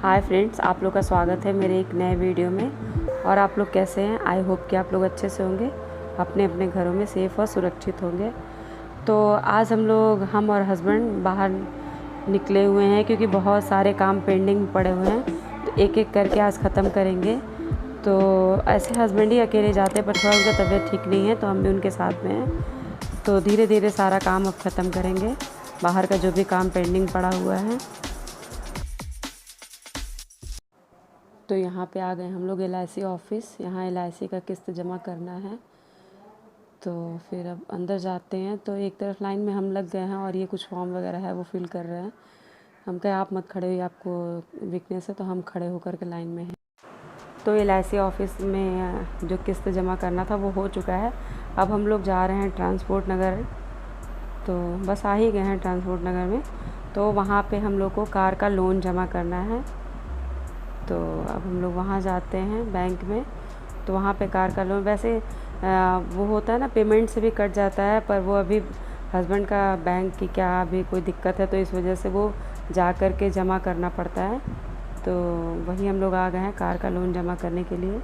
Hi friends, आप लोग का स्वागत है मेरे एक नए वीडियो में। और आप लोग कैसे हैं? आई होप कि आप लोग अच्छे से होंगे, अपने अपने घरों में सेफ़ और सुरक्षित होंगे। तो आज हम और हस्बैंड बाहर निकले हुए हैं क्योंकि बहुत सारे काम पेंडिंग पड़े हुए हैं, तो एक एक करके आज ख़त्म करेंगे। तो ऐसे हस्बैंड ही अकेले जाते हैं, पर थोड़ा उनका तबीयत ठीक नहीं है तो हम भी उनके साथ में हैं। तो धीरे धीरे सारा काम अब ख़त्म करेंगे, बाहर का जो भी काम पेंडिंग पड़ा हुआ है। तो यहाँ पे आ गए हम लोग LIC ऑफिस। यहाँ LIC का किस्त जमा करना है, तो फिर अब अंदर जाते हैं। तो एक तरफ लाइन में हम लग गए हैं और ये कुछ फॉर्म वगैरह है वो फिल कर रहे हैं। हम कहे आप मत खड़े होइए, आपको वीकनेस है, तो हम खड़े होकर के लाइन में हैं। तो LIC ऑफिस में जो किस्त जमा करना था वो हो चुका है। अब हम लोग जा रहे हैं ट्रांसपोर्ट नगर। तो बस आ ही गए हैं ट्रांसपोर्ट नगर में। तो वहाँ पे हम लोग को कार का लोन जमा करना है। तो अब हम लोग वहाँ जाते हैं बैंक में। तो वहाँ पे कार का लोन वैसे वो होता है ना, पेमेंट से भी कट जाता है, पर वो अभी हस्बैंड का बैंक की क्या अभी कोई दिक्कत है, तो इस वजह से वो जा कर के जमा करना पड़ता है। तो वही हम लोग आ गए हैं कार का लोन जमा करने के लिए।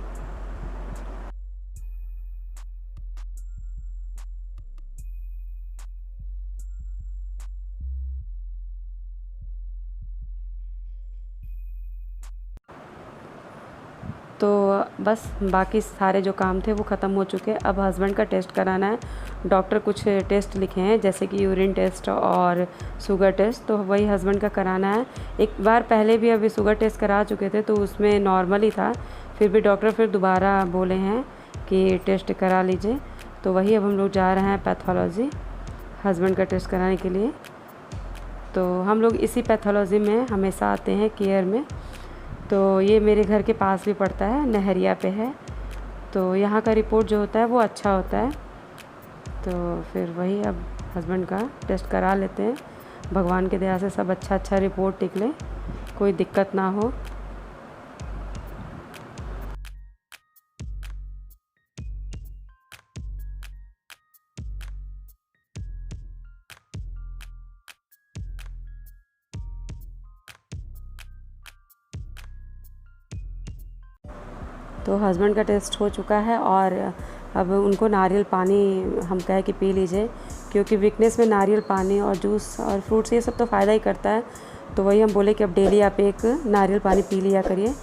तो बस बाकी सारे जो काम थे वो ख़त्म हो चुके हैं। अब हस्बैंड का टेस्ट कराना है। डॉक्टर कुछ टेस्ट लिखे हैं, जैसे कि यूरिन टेस्ट और शुगर टेस्ट, तो वही हस्बैंड का कराना है। एक बार पहले भी अभी शुगर टेस्ट करा चुके थे तो उसमें नॉर्मल ही था, फिर भी डॉक्टर फिर दोबारा बोले हैं कि टेस्ट करा लीजिए। तो वही अब हम लोग जा रहे हैं पैथोलॉजी हस्बैंड का टेस्ट कराने के लिए। तो हम लोग इसी पैथोलॉजी में हमेशा आते हैं, केयर में। तो ये मेरे घर के पास भी पड़ता है, नहरिया पे है। तो यहाँ का रिपोर्ट जो होता है वो अच्छा होता है। तो फिर वही अब हस्बैंड का टेस्ट करा लेते हैं। भगवान की दया से सब अच्छा रिपोर्ट निकले, कोई दिक्कत ना हो। तो हस्बैंड का टेस्ट हो चुका है और अब उनको नारियल पानी हम कहे कि पी लीजिए, क्योंकि वीकनेस में नारियल पानी और जूस और फ्रूट्स ये सब तो फ़ायदा ही करता है। तो वही हम बोले कि अब डेली आप एक नारियल पानी पी लिया करिए।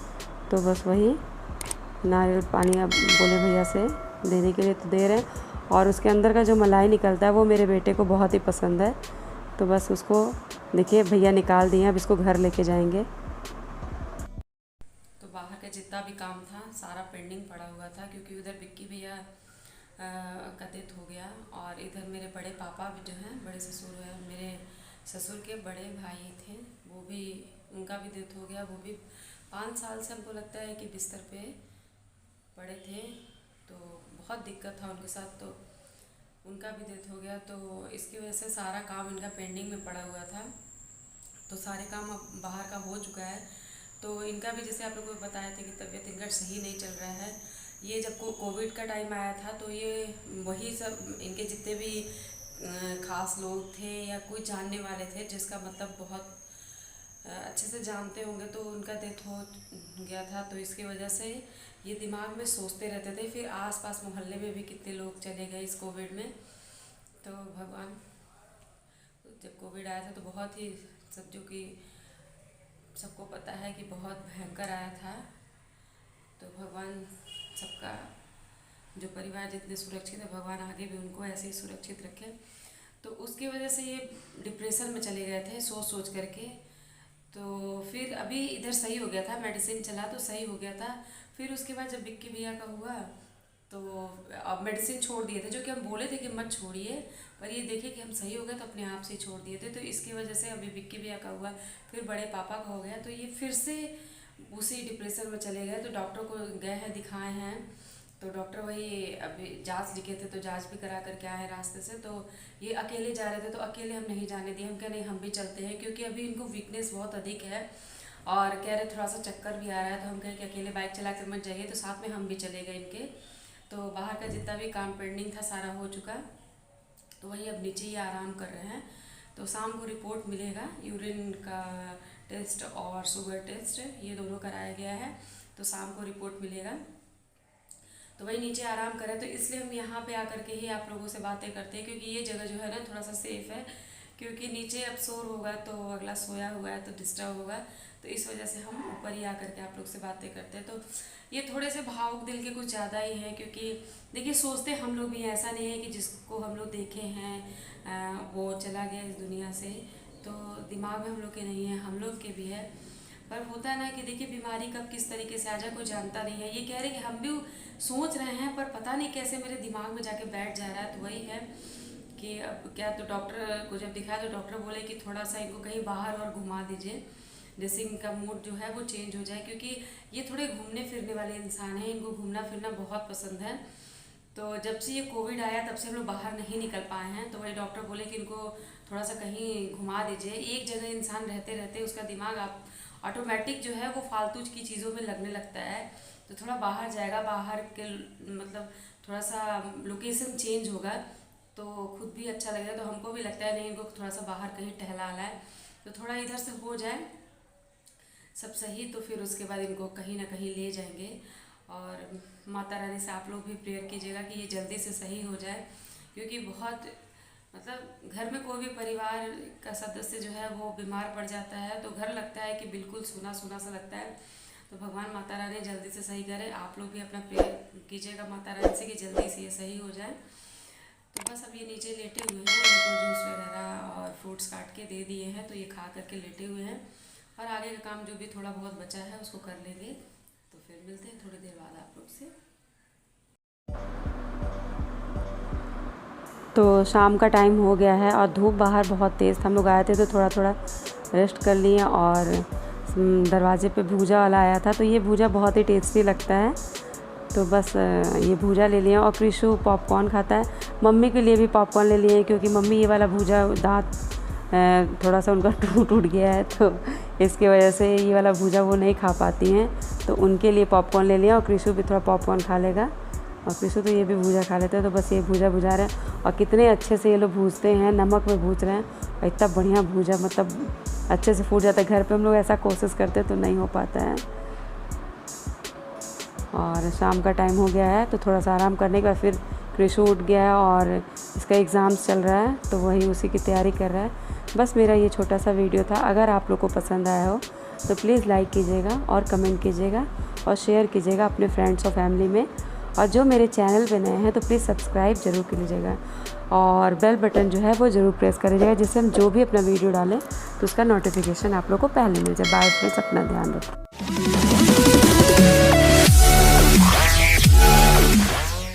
तो बस वही नारियल पानी अब बोले भैया से देने के लिए, तो दे रहे हैं। और उसके अंदर का जो मलाई निकलता है वो मेरे बेटे को बहुत ही पसंद है। तो बस उसको देखिए भैया निकाल दिए, अब इसको घर लेके जाएंगे। तो बाहर का जितना भी काम था सारा पेंडिंग पड़ा हुआ था, क्योंकि उधर विक्की भैया का डेथ हो गया। और इधर मेरे बड़े पापा भी जो हैं, बड़े ससुर हैं, मेरे ससुर के बड़े भाई थे, वो भी, उनका भी डेथ हो गया। वो भी 5 साल से हमको लगता है कि बिस्तर पे पड़े थे। तो बहुत दिक्कत था उनके साथ, तो उनका भी डेथ हो गया। तो इसकी वजह से सारा काम इनका पेंडिंग में पड़ा हुआ था। तो सारे काम अब बाहर का हो चुका है। तो इनका भी, जैसे आप लोगों को बताया था कि तबीयत इनका सही नहीं चल रहा है। ये जब कोविड का टाइम आया था तो ये वही सब इनके जितने भी खास लोग थे या कोई जानने वाले थे, जिसका मतलब बहुत अच्छे से जानते होंगे, तो उनका डेथ हो गया था। तो इसकी वजह से ये दिमाग में सोचते रहते थे। फिर आसपास मोहल्ले में भी कितने लोग चले गए इस कोविड में। तो भगवान, जब कोविड आया था तो बहुत ही, सब जो कि सबको पता है कि बहुत भयंकर आया था। तो भगवान सबका, जो परिवार जितने सुरक्षित है, भगवान आगे भी उनको ऐसे ही सुरक्षित रखे। तो उसकी वजह से ये डिप्रेशन में चले गए थे सोच सोच करके। तो फिर अभी इधर सही हो गया था, मेडिसिन चला तो सही हो गया था। फिर उसके बाद जब विक्की भैया का हुआ तो अब मेडिसिन छोड़ दिए थे, जो कि हम बोले थे कि मत छोड़िए, पर ये देखे कि हम सही हो गए तो अपने आप से ही छोड़ दिए थे। तो इसकी वजह से अभी विक्की भैया का हुआ, फिर बड़े पापा का हो गया, तो ये फिर से उसी डिप्रेशन में चले गए। तो डॉक्टर को गए हैं, दिखाए हैं। तो डॉक्टर वही अभी जांच लिखे थे, तो जांच भी करा करके आए रास्ते से। तो ये अकेले जा रहे थे, तो अकेले हम नहीं जाने दिए। हम कह नहीं, हम भी चलते हैं, क्योंकि अभी इनको वीकनेस बहुत अधिक है और कह रहे थोड़ा सा चक्कर भी आ रहा है। तो हम कहे कि अकेले बाइक चला कर मत जाइए, तो साथ में हम भी चले गए इनके। तो बाहर का जितना भी काम पेंडिंग था सारा हो चुका। तो वही अब नीचे ही आराम कर रहे हैं। तो शाम को रिपोर्ट मिलेगा यूरिन का टेस्ट और शुगर टेस्ट, ये दोनों कराया गया है। तो शाम को रिपोर्ट मिलेगा। तो वही नीचे आराम करें, तो इसलिए हम यहाँ पे आकर के ही आप लोगों से बातें करते हैं, क्योंकि ये जगह जो है ना थोड़ा सा सेफ़ है, क्योंकि नीचे अब शोर होगा तो अगला सोया हुआ है तो डिस्टर्ब होगा। तो इस वजह से हम ऊपर ही आकर के आप लोग से बातें करते हैं। तो ये थोड़े से भावुक दिल के कुछ ज़्यादा ही हैं, क्योंकि देखिए सोचते हम लोग भी, ऐसा नहीं है कि जिसको हम लोग देखे हैं वो चला गया इस दुनिया से, तो दिमाग में हम लोग के नहीं है, हम लोग के भी है। पर होता है ना कि देखिए बीमारी कब किस तरीके से आ जाए कोई जानता नहीं है। ये कह रहे कि हम भी सोच रहे हैं, पर पता नहीं कैसे मेरे दिमाग में जाके बैठ जा रहा है। तो वही है कि अब क्या, तो डॉक्टर को जब दिखाया तो डॉक्टर बोले कि थोड़ा सा इनको कहीं बाहर और घुमा दीजिए, जैसे इनका मूड जो है वो चेंज हो जाए, क्योंकि ये थोड़े घूमने फिरने वाले इंसान हैं, इनको घूमना फिरना बहुत पसंद है। तो जब से ये कोविड आया तब से हम लोग बाहर नहीं निकल पाए हैं। तो वही डॉक्टर बोले कि इनको थोड़ा सा कहीं घुमा दीजिए। एक जगह इंसान रहते रहते उसका दिमाग आप ऑटोमेटिक जो है वो फालतू की चीज़ों में लगने लगता है। तो थोड़ा बाहर जाएगा, बाहर के मतलब थोड़ा सा लोकेशन चेंज होगा तो खुद भी अच्छा लगेगा। तो हमको भी लगता है नहीं, इनको थोड़ा सा बाहर कहीं टहलाना है, तो थोड़ा इधर से हो जाए सब सही, तो फिर उसके बाद इनको कहीं ना कहीं ले जाएंगे। और माता रानी से आप लोग भी प्रेयर कीजिएगा कि ये जल्दी से सही हो जाए, क्योंकि बहुत मतलब घर में कोई भी परिवार का सदस्य जो है वो बीमार पड़ जाता है तो घर लगता है कि बिल्कुल सूना सूना सा लगता है। तो भगवान माता रानी जल्दी से सही करे। आप लोग भी अपना प्रेयर कीजिएगा माता रानी से कि जल्दी से ये सही हो जाए। तो बस अब ये नीचे लेटे हुए हैं, इनको जूस वगैरह और फ्रूट्स काट के दे दिए हैं, तो ये खा करके लेटे हुए हैं। और आगे का काम जो भी थोड़ा बहुत बचा है उसको कर लेंगे। तो फिर मिलते हैं थोड़ी देर बाद आप लोग से। तो शाम का टाइम हो गया है और धूप बाहर बहुत तेज़ था। हम लोग आए थे तो थोड़ा थोड़ा रेस्ट कर लिए, और दरवाजे पे भूजा वाला आया था, तो ये भूजा बहुत ही टेस्टी लगता है। तो बस ये भूजा ले लिया। और कृषु पॉपकॉर्न खाता है, मम्मी के लिए भी पॉपकॉर्न ले लिए, क्योंकि मम्मी ये वाला भूजा दांत थोड़ा सा उनका टूट गया है, तो इसकी वजह से ये वाला भूजा वो नहीं खा पाती हैं, तो उनके लिए पॉपकॉर्न ले लिया। और कृषु भी थोड़ा पॉपकॉर्न खा लेगा, और कृषु तो ये भी भूजा खा लेते हैं। तो बस ये भूजा भुजा रहे हैं, और कितने अच्छे से ये लोग भूजते हैं, नमक में भूज रहे हैं, और इतना बढ़िया भूजा मतलब अच्छे से फूट जाता है। घर पे हम लोग ऐसा कोशिश करते तो नहीं हो पाता है। और शाम का टाइम हो गया है, तो थोड़ा सा आराम करने के बाद फिर कृषु उठ गया है, और इसका एग्ज़ाम्स चल रहा है तो वही उसी की तैयारी कर रहा है। बस मेरा ये छोटा सा वीडियो था। अगर आप लोग को पसंद आया हो तो प्लीज़ लाइक कीजिएगा और कमेंट कीजिएगा और शेयर कीजिएगा अपने फ्रेंड्स और फैमिली में। और जो मेरे चैनल पे नए हैं तो प्लीज़ सब्सक्राइब ज़रूर कर लीजिएगा, और बेल बटन जो है वो ज़रूर प्रेस कर लीजिएगा, जिससे हम जो भी अपना वीडियो डालें तो उसका नोटिफिकेशन आप लोग को पहले मिल जाए। बाय फ्रेंड्स, अपना ध्यान रखें।